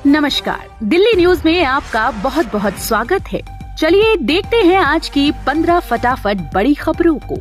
नमस्कार, दिल्ली न्यूज में आपका बहुत बहुत स्वागत है। चलिए देखते हैं आज की 15 फटाफट बड़ी खबरों को।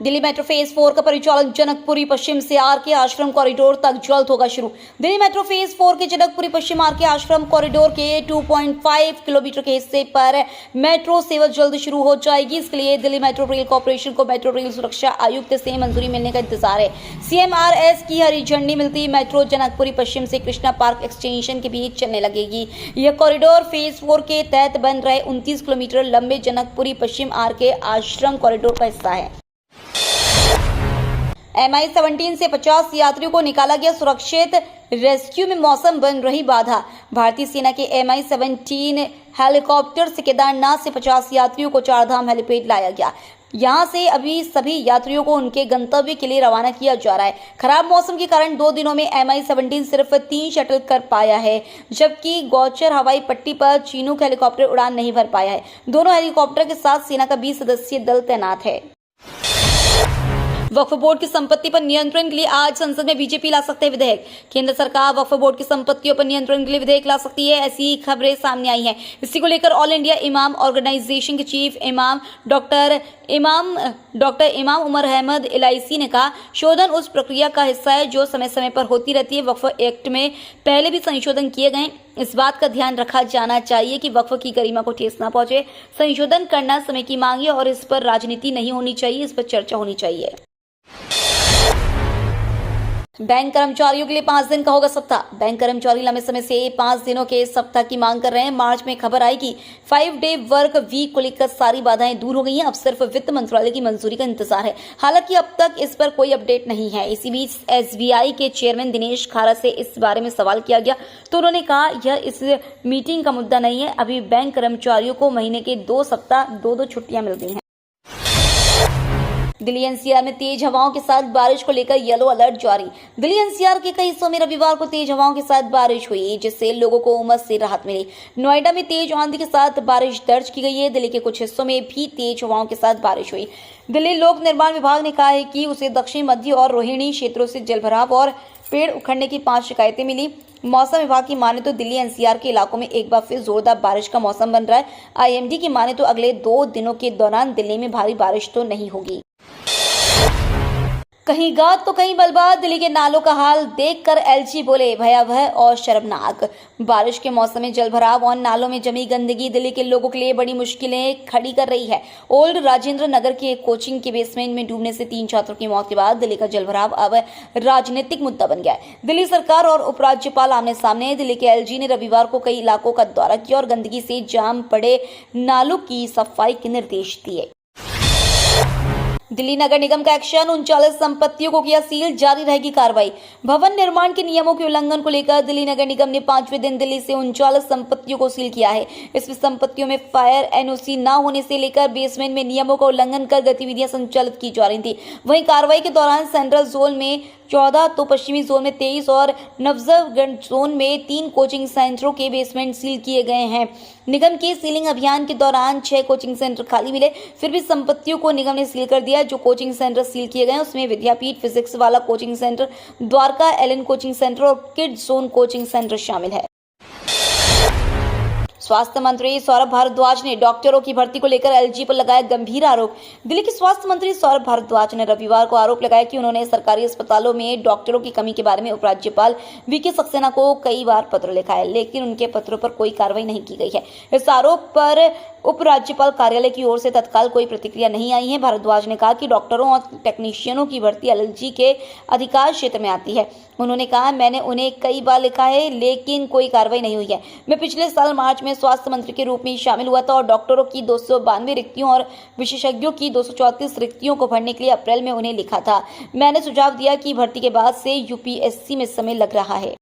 दिल्ली मेट्रो फेज 4 का परिचालन जनकपुरी पश्चिम से आरके आश्रम कॉरिडोर तक जल्द होगा शुरू। दिल्ली मेट्रो फेज 4 के जनकपुरी पश्चिम आरके आश्रम कॉरिडोर के 2.5 किलोमीटर के हिस्से पर मेट्रो सेवा जल्द शुरू हो जाएगी। इसके लिए दिल्ली मेट्रो रेल कॉर्पोरेशन को मेट्रो रेल सुरक्षा आयुक्त से मंजूरी मिलने का इंतजार है। CMRS की हरी झंडी मिलती मेट्रो जनकपुरी पश्चिम से कृष्णा पार्क एक्सटेंशन के बीच चलने लगेगी। यह कॉरिडोर फेज 4 के तहत बन रहे 29 किलोमीटर लंबे जनकपुरी पश्चिम आरके आश्रम कॉरिडोर का हिस्सा है। MI-17 से 50 यात्रियों को निकाला गया सुरक्षित। रेस्क्यू में मौसम बन रही बाधा। भारतीय सेना के MI-17 हेलीकॉप्टर से केदारनाथ से 50 यात्रियों को चारधाम हेलीपैड लाया गया। यहां से अभी सभी यात्रियों को उनके गंतव्य के लिए रवाना किया जा रहा है। खराब मौसम के कारण 2 दिनों में MI-17 सिर्फ 3 शटल कर पाया है, जबकि गौचर हवाई पट्टी पर चीनूक हेलीकॉप्टर उड़ान नहीं भर पाया है। दोनों हेलीकॉप्टर के साथ सेना का 20 सदस्यीय दल तैनात है। वक्फ बोर्ड की संपत्ति पर नियंत्रण के लिए आज संसद में बीजेपी ला सकते हैं विधेयक। केंद्र सरकार वक्फ बोर्ड की संपत्तियों पर नियंत्रण के लिए विधेयक ला सकती है, ऐसी खबरें सामने आई हैं। इसी को लेकर ऑल इंडिया इमाम ऑर्गेनाइजेशन के चीफ इमाम डॉक्टर इमाम उमर अहमद LIC ने कहा, शोधन उस प्रक्रिया का हिस्सा है जो समय समय पर होती रहती है। वक्फ एक्ट में पहले भी संशोधन किए गए। इस बात का ध्यान रखा जाना चाहिए कि वक्फ की गरिमा को ठेस न पहुंचे। संशोधन करना समय की मांग है और इस पर राजनीति नहीं होनी चाहिए, इस पर चर्चा होनी चाहिए। बैंक कर्मचारियों के लिए 5 दिन का होगा सप्ताह। बैंक कर्मचारी लंबे समय से 5 दिनों के सप्ताह की मांग कर रहे हैं। मार्च में खबर आई कि 5-डे वर्क वीक को लेकर सारी बाधाएं दूर हो गई हैं। अब सिर्फ वित्त मंत्रालय की मंजूरी का इंतजार है। हालांकि अब तक इस पर कोई अपडेट नहीं है। इसी बीच SBI के चेयरमैन दिनेश खारा से इस बारे में सवाल किया गया तो उन्होंने कहा, यह इस मीटिंग का मुद्दा नहीं है। अभी बैंक कर्मचारियों को महीने के 2 सप्ताह 2 छुट्टियां मिल गई हैं। दिल्ली NCR में तेज हवाओं के साथ बारिश को लेकर येलो अलर्ट जारी। दिल्ली NCR के कई हिस्सों में रविवार को तेज हवाओं के साथ बारिश हुई, जिससे लोगों को उमस से राहत मिली। नोएडा में तेज आंधी के साथ बारिश दर्ज की गई है। दिल्ली के कुछ हिस्सों में भी तेज हवाओं के साथ बारिश हुई। दिल्ली लोक निर्माण विभाग ने कहा है कि उसे दक्षिण मध्य और रोहिणी क्षेत्रों से जलभराव और पेड़ उखड़ने की 5 शिकायतें मिली। मौसम विभाग की माने तो दिल्ली NCR के इलाकों में एक बार फिर जोरदार बारिश का मौसम बन रहा है। IMD की माने तो अगले 2 दिनों के दौरान दिल्ली में भारी बारिश तो नहीं होगी। कहीं गाद तो कहीं बलबाद। दिल्ली के नालों का हाल देखकर LG बोले, भयावह और शर्मनाक। बारिश के मौसम में जलभराव और नालों में जमी गंदगी दिल्ली के लोगों के लिए बड़ी मुश्किलें खड़ी कर रही है। ओल्ड राजेंद्र नगर के एक कोचिंग के बेसमेंट में डूबने से 3 छात्रों की मौत के बाद दिल्ली का जलभराव अब राजनीतिक मुद्दा बन गया है। दिल्ली सरकार और उपराज्यपाल आमने सामने। दिल्ली के LG ने रविवार को कई इलाकों का दौरा किया और गंदगी से जाम पड़े नालों की सफाई के निर्देश दिए। दिल्ली नगर निगम का एक्शन। 39 संपत्तियों को किया सील, जारी रहेगी कार्रवाई। भवन निर्माण के नियमों के उल्लंघन को लेकर दिल्ली नगर निगम ने 5वें दिन दिल्ली से 39 संपत्तियों को सील किया है। इसमें संपत्तियों में फायर NOC न होने से लेकर बेसमेंट में नियमों का उल्लंघन कर गतिविधियां संचालित की जा रही थी। वहीं कार्रवाई के दौरान सेंट्रल जोन में 14 तो पश्चिमी जोन में 23 और नवजगढ़ जोन में 3 कोचिंग सेंटरों के बेसमेंट सील किए गए हैं। निगम के सीलिंग अभियान के दौरान 6 कोचिंग सेंटर खाली मिले, फिर भी संपत्तियों को निगम ने सील कर दिया। जो कोचिंग सेंटर सील किए गए उसमें विद्यापीठ फिजिक्स वाला coaching centre, Dwarka LN coaching centre और किड्स जोन कोचिंग सेंटर शामिल है। स्वास्थ्य मंत्री सौरभ भारद्वाज ने डॉक्टरों की भर्ती को लेकर LG पर लगाया गंभीर आरोप। दिल्ली के स्वास्थ्य मंत्री सौरभ भारद्वाज ने रविवार को आरोप लगाया कि उन्होंने सरकारी अस्पतालों में डॉक्टरों की कमी के बारे में उपराज्यपाल VK सक्सेना को कई बार पत्र लिखा है, लेकिन उनके पत्रों पर कोई कार्रवाई नहीं की गई है। इस आरोप पर उपराज्यपाल कार्यालय की ओर से तत्काल कोई प्रतिक्रिया नहीं आई है। भारद्वाज ने कहा कि डॉक्टरों और टेक्नीशियनों की भर्ती LG के अधिकार क्षेत्र में आती है। उन्होंने कहा, मैंने उन्हें कई बार लिखा है लेकिन कोई कार्रवाई नहीं हुई है। मैं पिछले साल मार्च में स्वास्थ्य मंत्री के रूप में शामिल हुआ था और डॉक्टरों की 292 रिक्तियों और विशेषज्ञों की 234 रिक्तियों को भरने के लिए अप्रैल में उन्हें लिखा था। मैंने सुझाव दिया कि भर्ती के बाद से UPSC में समय लग रहा है।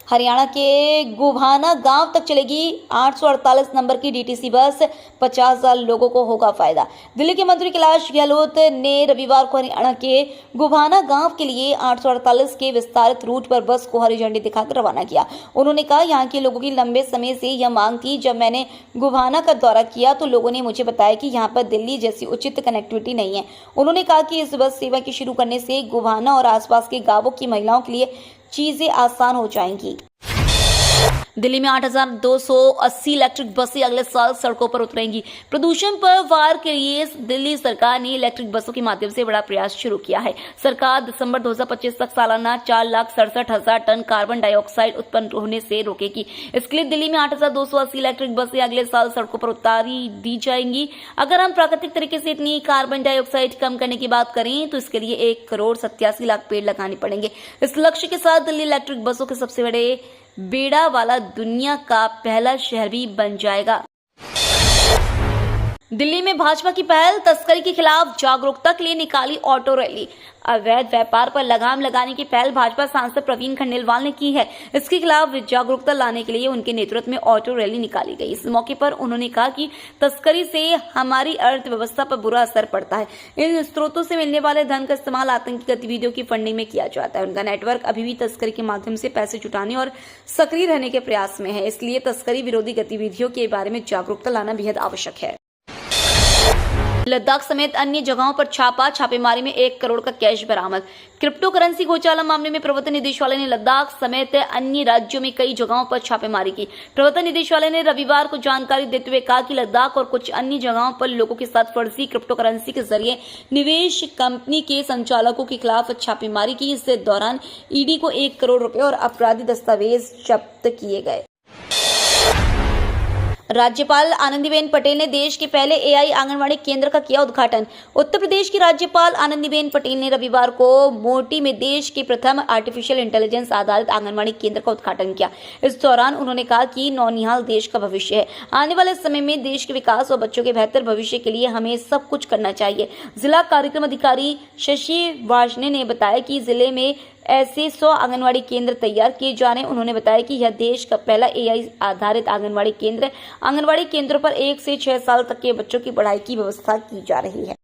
हरियाणा के गोभाना गांव तक चलेगी 848 नंबर की DTC बस, 50,000 लोगों को होगा फायदा। दिल्ली के मंत्री कैलाश गहलोत ने रविवार को हरियाणा के गोभाना गांव के लिए 848 के विस्तारित रूट पर बस को हरी झंडी दिखाकर रवाना किया। उन्होंने कहा, यहाँ के लोगों की लंबे समय से यह मांग थी। जब मैंने गोभाना का दौरा किया तो लोगों ने मुझे बताया कि यहाँ पर दिल्ली जैसी उचित कनेक्टिविटी नहीं है। उन्होंने कहा कि इस बस सेवा के शुरू करने से गोभाना और आसपास के गांवों की महिलाओं के लिए चीजें आसान हो जाएंगी। दिल्ली में 8,280 इलेक्ट्रिक बसें अगले साल सड़कों पर उतरेंगी। प्रदूषण पर वार के लिए दिल्ली सरकार ने इलेक्ट्रिक बसों के माध्यम से बड़ा प्रयास शुरू किया है। सरकार दिसंबर 2025 तक सालाना 4,67,000 टन कार्बन डाइऑक्साइड उत्पन्न होने से रोकेगी। इसके लिए दिल्ली में 8,280 इलेक्ट्रिक बसें अगले साल सड़कों पर उतारी दी जाएंगी। अगर हम प्राकृतिक तरीके से इतनी कार्बन डाइऑक्साइड कम करने की बात करें तो इसके लिए 1,87,00,000 पेड़ लगाने पड़ेंगे। इस लक्ष्य के साथ दिल्ली इलेक्ट्रिक बसों के सबसे बड़े बेड़ा वाला दुनिया का पहला शहर भी बन जाएगा। दिल्ली में भाजपा की पहल, तस्करी के खिलाफ जागरूकता के लिए निकाली ऑटो रैली। अवैध व्यापार पर लगाम लगाने की पहल भाजपा सांसद प्रवीण खंडेलवाल ने की है। इसके खिलाफ जागरूकता लाने के लिए उनके नेतृत्व में ऑटो रैली निकाली गई। इस मौके पर उन्होंने कहा कि तस्करी से हमारी अर्थव्यवस्था पर बुरा असर पड़ता है। इन स्रोतों से मिलने वाले धन का इस्तेमाल आतंकी गतिविधियों की फंडिंग में किया जाता है। उनका नेटवर्क अभी भी तस्करी के माध्यम से पैसे जुटाने और सक्रिय रहने के प्रयास में है। इसलिए तस्करी विरोधी गतिविधियों के बारे में जागरूकता लाना बेहद आवश्यक है। लद्दाख समेत अन्य जगहों पर छापेमारी में 1 करोड़ का कैश बरामद। क्रिप्टो करेंसी घोटाला मामले में प्रवर्तन निदेशालय ने लद्दाख समेत अन्य राज्यों में कई जगहों पर छापेमारी की। प्रवर्तन निदेशालय ने रविवार को जानकारी देते हुए कहा कि लद्दाख और कुछ अन्य जगहों पर लोगों के साथ फर्जी क्रिप्टो करेंसी के जरिए निवेश कंपनी के संचालकों के खिलाफ छापेमारी की। इस दौरान ईडी को 1 करोड़ रुपए और आपराधिक दस्तावेज जब्त किए गए। राज्यपाल आनंदीबेन पटेल ने देश के पहले एआई आंगनवाड़ी केंद्र का किया उद्घाटन। उत्तर प्रदेश की राज्यपाल आनंदीबेन पटेल ने रविवार को मोटी में देश के प्रथम आर्टिफिशियल इंटेलिजेंस आधारित आंगनवाड़ी केंद्र का उद्घाटन किया। इस दौरान उन्होंने कहा कि नौनिहाल देश का भविष्य है। आने वाले समय में देश के विकास और बच्चों के बेहतर भविष्य के लिए हमें सब कुछ करना चाहिए। जिला कार्यक्रम अधिकारी शशि वाजने ने बताया कि जिले में ऐसे 100 आंगनवाड़ी केंद्र तैयार किए जा रहे हैं। उन्होंने बताया कि यह देश का पहला एआई आधारित आंगनवाड़ी केंद्र है। आंगनवाड़ी केंद्रों पर 1 से 6 साल तक के बच्चों की पढ़ाई की व्यवस्था की जा रही है।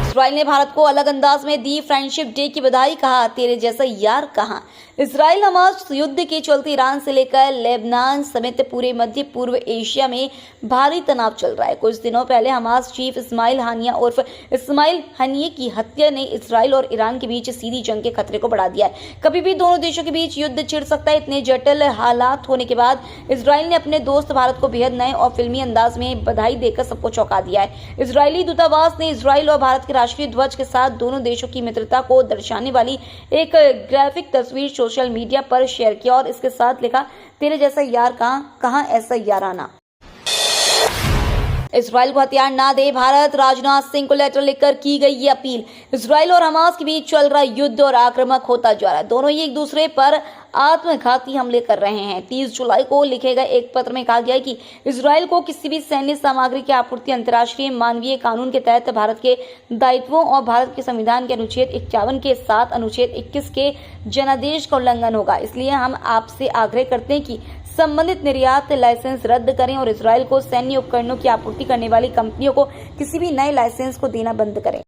इजराइल ने भारत को अलग अंदाज में दी फ्रेंडशिप डे की बधाई, कहा तेरे जैसा यार कहां। इजराइल हमास युद्ध के चलते ईरान से लेकर लेबनान समेत पूरे मध्य पूर्व एशिया में भारी तनाव चल रहा है। कुछ दिनों पहले हमास चीफ इस्माइल हानिया उर्फ इस्माइल हनिये की हत्या ने इजराइल और ईरान के बीच सीधी जंग के खतरे को बढ़ा दिया है। कभी भी दोनों देशों के बीच युद्ध छिड़ सकता है। इतने जटिल हालात होने के बाद इजराइल ने अपने दोस्त भारत को बेहद नए और फिल्मी अंदाज में बधाई देकर सबको चौंका दिया है। इजरायली दूतावास ने इजराइल और भारत के राष्ट्रीय ध्वज के साथ दोनों देशों की मित्रता को दर्शाने वाली एक ग्राफिक तस्वीर सोशल मीडिया पर शेयर किया और इसके साथ लिखा, तेरे जैसा यार कहां ऐसा याराना। इजराइल को हथियार ना दे भारत, राजनाथ सिंह को लेटर लिखकर की गई ये अपील। इजराइल और हमास के बीच चल रहा युद्ध और आक्रामक होता जा रहा है। दोनों ही एक दूसरे पर आत्मघाती हमले कर रहे हैं। 30 जुलाई को लिखे गए एक पत्र में कहा गया है कि इजराइल को किसी भी सैन्य सामग्री की आपूर्ति अंतर्राष्ट्रीय मानवीय कानून के तहत भारत के दायित्वों और भारत के संविधान के अनुच्छेद 51 के साथ अनुच्छेद 21 के जनादेश का उल्लंघन होगा। इसलिए हम आपसे आग्रह करते हैं कि संबंधित निर्यात लाइसेंस रद्द करें और इजराइल को सैन्य उपकरणों की आपूर्ति करने वाली कंपनियों को किसी भी नए लाइसेंस को देना बंद करें।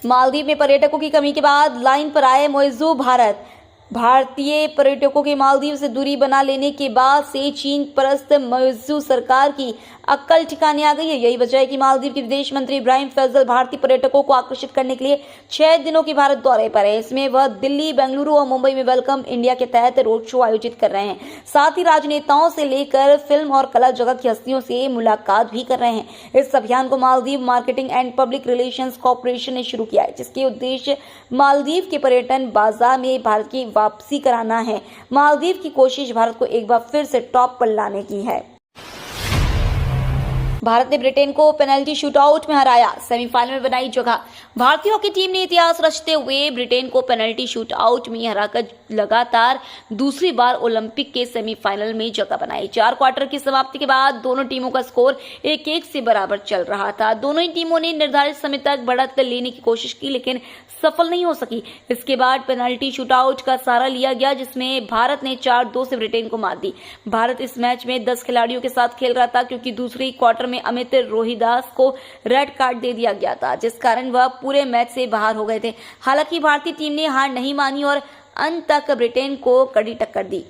मालदीव में पर्यटकों की कमी के बाद लाइन पर आए मुइज़्ज़ भारत। भारतीय पर्यटकों के मालदीव से दूरी बना लेने के बाद से चीन परस्त मुइज़्ज़ सरकार की अक्कल ठिकाने आ गई है। यही वजह है कि मालदीव के विदेश मंत्री इब्राहिम फैजल भारतीय पर्यटकों को आकर्षित करने के लिए 6 दिनों के भारत दौरे पर है। इसमें वह दिल्ली, बेंगलुरु और मुंबई में वेलकम इंडिया के तहत रोड शो आयोजित कर रहे हैं। साथ ही राजनेताओं से लेकर फिल्म और कला जगत की हस्तियों से मुलाकात भी कर रहे हैं। इस अभियान को Maldives marketing and public relations corporation ने शुरू किया है, जिसके उद्देश्य मालदीव के पर्यटन बाजार में भारत की वापसी कराना है। मालदीव की कोशिश भारत को एक बार फिर से टॉप पर लाने की है। भारत ने ब्रिटेन को पेनल्टी शूटआउट में हराया, सेमीफाइनल में बनाई जगह। भारतीय हॉकी टीम ने इतिहास रचते हुए ब्रिटेन को पेनल्टी शूटआउट में हराकर लगातार दूसरी बार ओलंपिक के सेमीफाइनल में जगह बनाई। 4 क्वार्टर की समाप्ति के बाद दोनों टीमों का स्कोर 1-1 से बराबर चल रहा था। दोनों ही टीमों ने निर्धारित समय तक बढ़त लेने की कोशिश की, लेकिन सफल नहीं हो सकी। इसके बाद पेनल्टी शूटआउट का सहारा लिया गया, जिसमें भारत ने 4-2 से ब्रिटेन को मात दी। भारत इस मैच में 10 खिलाड़ियों के साथ खेल रहा था, क्योंकि दूसरे क्वार्टर में अमित रोहिदास को रेड कार्ड दे दिया गया था, जिस कारण वह पूरे मैच से बाहर हो गए थे। हालांकि भारतीय टीम ने हार नहीं मानी और अंत तक ब्रिटेन को कड़ी टक्कर दी।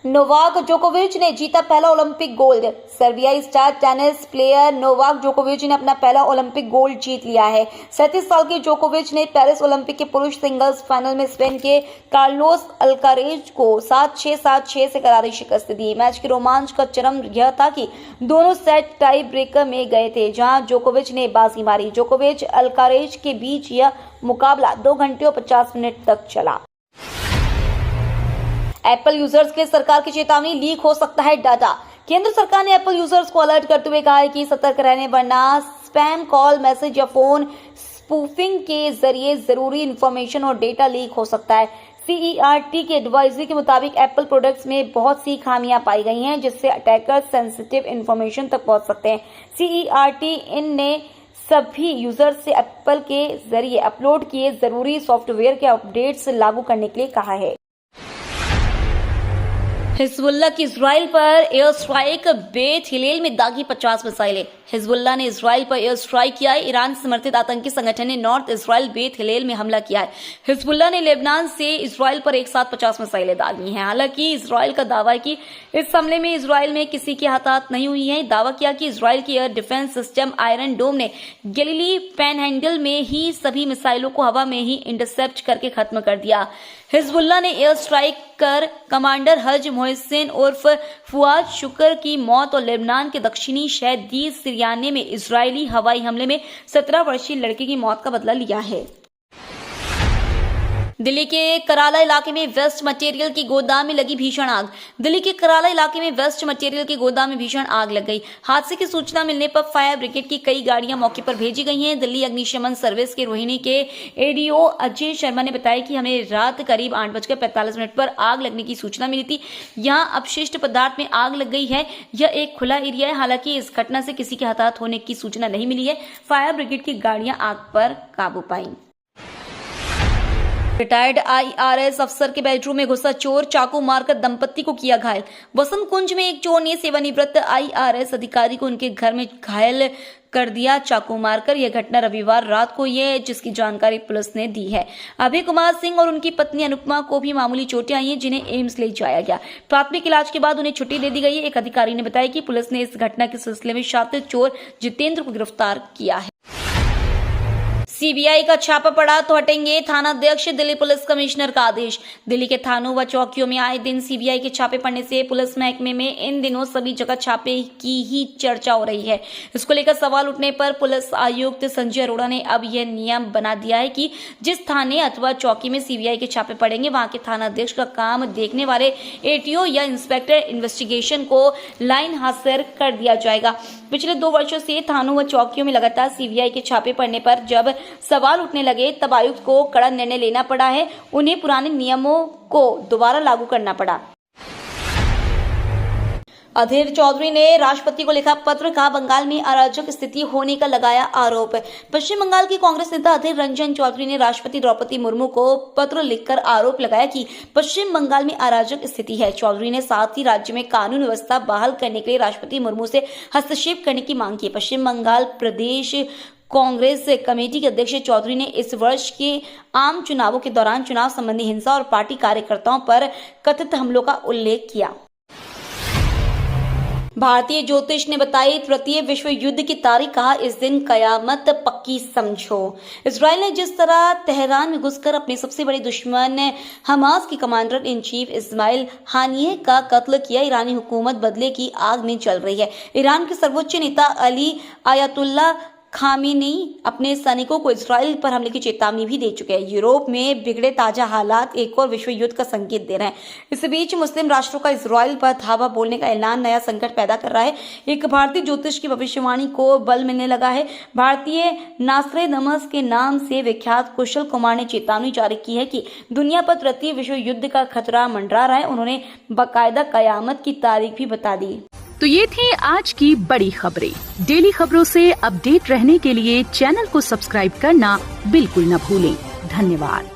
नोवाक जोकोविच ने जीता पहला ओलंपिक गोल्ड। सर्बियाई स्टार टेनिस प्लेयर नोवाक जोकोविच ने अपना पहला ओलंपिक गोल्ड जीत लिया है। 37 साल के जोकोविच ने पेरिस ओलंपिक के पुरुष सिंगल्स फाइनल में स्पेन के कार्लोस अल्कारेज को 7-6, 7-6 से करारी शिकस्त दी। मैच के रोमांच का चरम यह था कि दोनों सेट टाई ब्रेकर में गए थे, जहां जोकोविच ने बाजी मारी। जोकोविच अल्कारेज के बीच यह मुकाबला 2 घंटे और 50 मिनट तक चला। एप्पल यूजर्स के सरकार की चेतावनी, लीक हो सकता है डाटा। केंद्र सरकार ने एप्पल यूजर्स को अलर्ट करते हुए कहा है कि सतर्क रहने, वरना स्पैम कॉल, मैसेज या फोन स्पूफिंग के जरिए जरूरी इंफॉर्मेशन और डेटा लीक हो सकता है। CERT की एडवाइजरी के मुताबिक एप्पल प्रोडक्ट्स में बहुत सी खामियां पाई गई हैं, जिससे अटैकर सेंसिटिव इंफॉर्मेशन तक पहुंच सकते हैं। CERT इन ने सभी यूजर्स से एप्पल के जरिए अपलोड किए जरूरी सॉफ्टवेयर के अपडेट्स लागू करने के लिए कहा है। हिजबुल्लाह की इजराइल पर एयर स्ट्राइक, बेत हिलेल में दागी 50 मिसाइलें। हिजबुल्लाह ने इजराइल पर एयर स्ट्राइक किया है। ईरान समर्थित आतंकी संगठन ने नॉर्थ इजराइल बेत हिलेल में हमला किया है। हिजबुल्लाह ने लेबनान से इजराइल पर एक साथ 50 मिसाइलें दागी हैं। हालांकि इजराइल का दावा है कि इस हमले में इजराइल में किसी की हताहत नहीं हुई है। दावा किया कि इजराइल की एयर डिफेंस सिस्टम आयरन डोम ने गैलीली पैनहैंडल में ही सभी मिसाइलों को हवा में ही इंटरसेप्ट करके खत्म कर दिया। हिजबुल्लाह ने एयर स्ट्राइक कर कमांडर हज मोहसिन उर्फ फुआद शुक्र की मौत और लेबनान के दक्षिणी शहर दीर सिरियाने में इजरायली हवाई हमले में 17 वर्षीय लड़के की मौत का बदला लिया है। दिल्ली के कराला इलाके में वेस्ट मटेरियल की गोदाम में लगी भीषण आग। दिल्ली के कराला इलाके में वेस्ट मटेरियल की गोदाम में भीषण आग लग गई। हादसे की सूचना मिलने पर फायर ब्रिगेड की कई गाड़ियां मौके पर भेजी गई हैं। दिल्ली अग्निशमन सर्विस के रोहिणी के ADO अजय शर्मा ने बताया कि हमें रात करीब 8:45 पर आग लगने की सूचना मिली थी। यहां अपशिष्ट पदार्थ में आग लग गई है। यह एक खुला एरिया है। हालांकि इस घटना से किसी के हताहत होने की सूचना नहीं मिली है। फायर ब्रिगेड की गाड़ियां आग पर काबू पाई। रिटायर्ड IRS अफसर के बेडरूम में घुसा चोर, चाकू मारकर दंपत्ति को किया घायल। वसंत कुंज में एक चोर ने सेवानिवृत्त IRS अधिकारी को उनके घर में घायल कर दिया चाकू मारकर। यह घटना रविवार रात को है, जिसकी जानकारी पुलिस ने दी है। अभय कुमार सिंह और उनकी पत्नी अनुपमा को भी मामूली चोटें आई हैं, जिन्हें एम्स ले जाया गया। प्राथमिक इलाज के बाद उन्हें छुट्टी दे दी गई है। एक अधिकारी ने बताया कि पुलिस ने इस घटना के सिलसिले में शातिर चोर जितेंद्र को गिरफ्तार किया है। CBI का छापा पड़ा तो हटेंगे थानाध्यक्ष, दिल्ली पुलिस कमिश्नर का आदेश। दिल्ली के थानों व चौकियों में आए दिन CBI के छापे पड़ने से पुलिस महकमे में इन दिनों सभी जगह छापे की ही चर्चा हो रही है। इसको लेकर सवाल उठने पर पुलिस आयुक्त संजय अरोड़ा ने अब यह नियम बना दिया है कि जिस थाने अथवा चौकी में CBI के छापे पड़ेंगे, वहां के थानाध्यक्ष का काम देखने वाले ATO या इंस्पेक्टर इन्वेस्टिगेशन को लाइन हाजिर कर दिया जाएगा। पिछले 2 वर्षों से थानों व चौकियों में लगातार CBI के छापे पड़ने पर जब सवाल उठने लगे, तब आयुक्त को कड़ा निर्णय लेना पड़ा है। उन्हें पुराने नियमों को दोबारा लागू करना पड़ा। अधीर चौधरी ने राष्ट्रपति को लिखा पत्र, कहा बंगाल में अराजक स्थिति होने का लगाया आरोप। पश्चिम बंगाल की कांग्रेस नेता अधीर रंजन चौधरी ने राष्ट्रपति द्रौपदी मुर्मू को पत्र लिखकर आरोप लगाया कि पश्चिम बंगाल में अराजक स्थिति है। चौधरी ने साथ ही राज्य में कानून व्यवस्था बहाल करने के लिए राष्ट्रपति मुर्मू से हस्तक्षेप करने की मांग की। पश्चिम बंगाल प्रदेश कांग्रेस कमेटी के अध्यक्ष चौधरी ने इस वर्ष के आम चुनावों के दौरान चुनाव संबंधी हिंसा और पार्टी कार्यकर्ताओं पर कथित हमलों का उल्लेख किया। भारतीय ज्योतिष ने बताई तृतीय विश्व युद्ध की तारीख, कहा इस दिन कयामत पक्की समझो। इजराइल ने जिस तरह तेहरान में घुसकर अपने सबसे बड़े दुश्मन हमास की commander in chief Ismail Haniyeh का कत्ल किया, ईरानी हुकूमत बदले की आग में चल रही है। ईरान के सर्वोच्च नेता अली आयतुल्ला खामेनी अपने सैनिकों को इजराइल पर हमले की चेतावनी भी दे चुके हैं। यूरोप में बिगड़े ताजा हालात एक और विश्व युद्ध का संकेत दे रहे हैं। इस बीच मुस्लिम राष्ट्रों का इजराइल पर धावा बोलने का ऐलान नया संकट पैदा कर रहा है। एक भारतीय ज्योतिष की भविष्यवाणी को बल मिलने लगा है। भारतीय नास्ट्रेडमस के नाम से विख्यात कुशल कुमार ने चेतावनी जारी की है कि दुनिया पर तृतीय विश्व युद्ध का खतरा मंडरा रहा है। उन्होंने बाकायदा कयामत की तारीख भी बता दी। तो ये थी आज की बड़ी खबरें। डेली खबरों से अपडेट रहने के लिए चैनल को सब्सक्राइब करना बिल्कुल न भूलें। धन्यवाद।